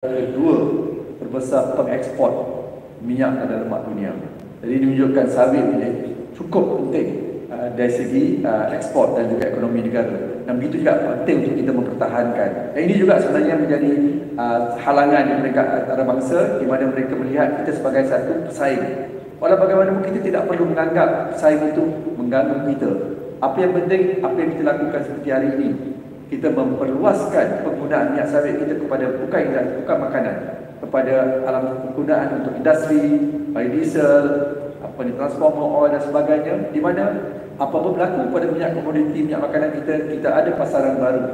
kedua terbesar pengekspor minyak dan lemak dunia. Jadi ini menunjukkan sawit ini cukup penting dari segi ekspor dan juga ekonomi negara. Dan begitu juga penting untuk kita mempertahankan. Dan ini juga sebenarnya menjadi halangan di mereka antarabangsa, di mana mereka melihat kita sebagai satu pesaing. Walau bagaimanapun kita tidak perlu menganggap pesaing itu mengganggu kita. Apa yang penting, apa yang kita lakukan seperti hari ini, kita memperluaskan penggunaan minyak sawit kita kepada bukan makanan, kepada alam penggunaan untuk industri, biodiesel, transformer oil dan sebagainya, di mana apa-apa berlaku pada minyak komoditi, minyak makanan kita ada pasaran baru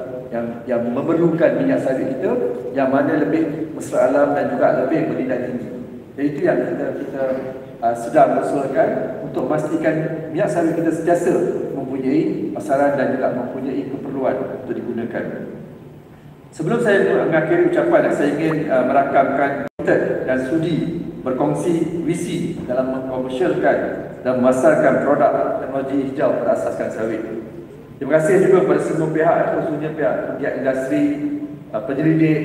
yang memerlukan minyak sawit kita, yang mana lebih mesra alam dan juga lebih bernilai tinggi. Jadi itu yang kita sedang mengusulkan untuk memastikan minyak sawit kita sentiasa mempunyai pasaran dan juga mempunyai keperluan untuk digunakan. Sebelum saya mengakhiri ucapan, saya ingin merakamkan dan sudi berkongsi visi dalam mengkomersialkan dan memasarkan produk teknologi hijau berasaskan sawit. Terima kasih juga kepada semua pihak, khususnya pihak industri, penyelidik,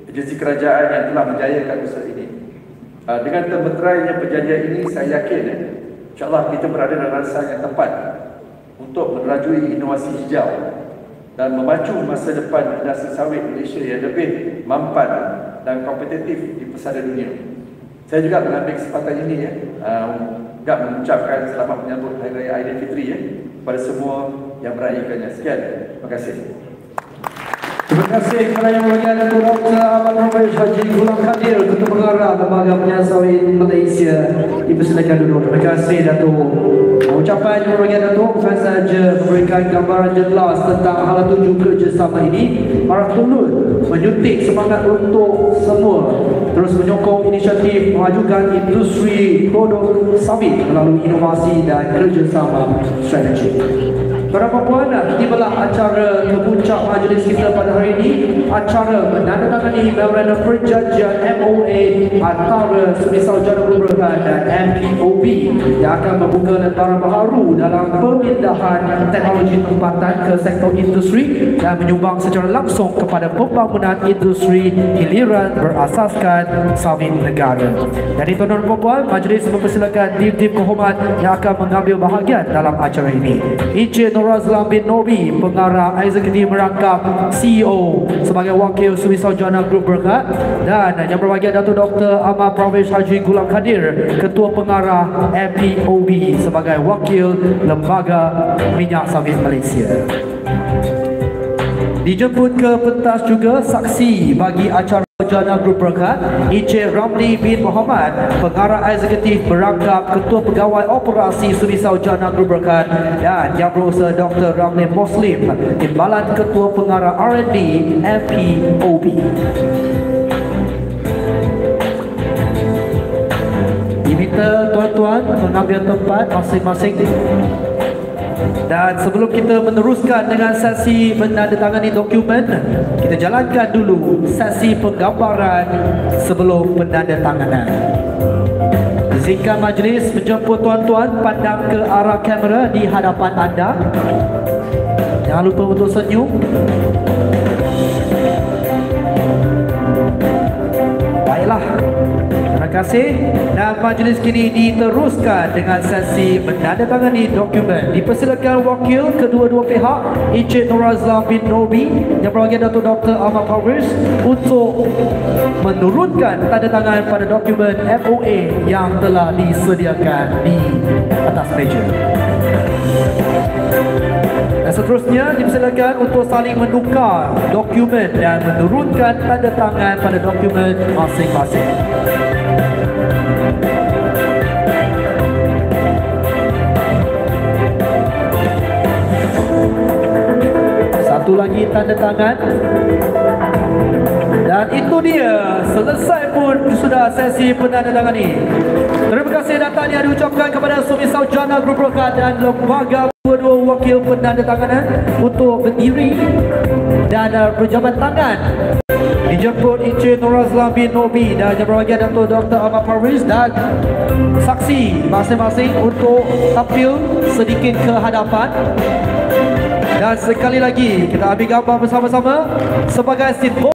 agensi kerajaan yang telah menjayakan usaha ini. Dengan termeterainya perjanjian ini, saya yakin insyaAllah kita berada dalam rasa yang tepat untuk merajui inovasi hijau dan memacu masa depan industri sawit Malaysia yang lebih mampan dan kompetitif di pesada dunia. Saya juga mengambil kesempatan ini juga mengucapkan selamat menyambut Hari Raya Aidilfitri kepada semua yang merayakannya. Sekian, terima kasih. Terima kasih kepada Yang Mulia Datuk Dr. Ahmad Prof. Haji Gulam Khadir, Ketua Pengarah Lembaga Minyak Sawit Malaysia, dipersilakan duduk. Terima kasih Datuk. Ucapan Yang Mulia Datuk bukan sahaja memberikan gambaran jelas tentang hala tuju kerjasama ini, malah turut menyuntik semangat untuk semua terus menyokong inisiatif memajukan industri produk sawit melalui inovasi dan kerjasama strategi. Para puan, tibalah acara kepuncak majlis kita pada hari ini, acara menandatangani memorandum perjanjian MOA antara Semisal Jana Berhad dan MPOB yang akan membuka lembaran baharu dalam pemindahan teknologi tempatan ke sektor industri dan menyumbang secara langsung kepada pembangunan industri hiliran berasaskan sawit negara. Jadi tuan-tuan dan puan, majlis mempersilakan Div-Div Kehormat yang akan mengambil bahagian dalam acara ini. Encik Razlan bin Nobi, Pengarah Eksekutif Merangkap CEO sebagai Wakil Semisal Jana Group Berhad, dan yang berbahagia Datuk Dr. Ahmad Prof. Haji Gulam Khadir, Ketua Pengarah MPOB sebagai Wakil Lembaga Minyak Sawit Malaysia. Dijemput ke pentas juga saksi bagi acara Jana Group Berhad, Encik Ramli bin Muhammad, Pengarah Eksekutif Merangkap Ketua Pegawai Operasi Semisal Jana Group Berhad, dan Yang Berusaha Dr. Ramli Muslim, Timbalan Ketua Pengarah R&D MPOB. Diminta tuan-tuan mengambil tempat masing-masing. Dan sebelum kita meneruskan dengan sesi menandatangani dokumen, kita jalankan dulu sesi penggambaran sebelum penandatanganan. Izinkan majlis menjemput tuan-tuan pandang ke arah kamera di hadapan anda. Jangan lupa untuk senyum. Baiklah. Terima kasih. Dan majlis kini diteruskan dengan sesi menandatangani dokumen. Dipersilakan wakil kedua-dua pihak, Encik Razlan bin Nobi yang berbahagia Datuk Dr. Ahmad Prof. untuk menurunkan tanda tangan pada dokumen MOA yang telah disediakan di atas meja. Dan seterusnya dipersilakan untuk saling menukar dokumen dan menurunkan tanda tangan pada dokumen masing-masing. Satu lagi tanda tangan. Dan itu dia, selesai pun sudah sesi penandatangan ini. Terima kasih datang yang diucapkan kepada Semisal Jana Group Berhad dan lembaga kedua wakil penandatanganan untuk berdiri dan berjabat tangan. Dijemput Encik Razlan bin Nobi dan yang berbahagia Datuk Dr. Ahmad Prof. dan saksi masing-masing untuk tampil sedikit ke hadapan. Dan sekali lagi kita ambil gambar bersama-sama sebagai simbol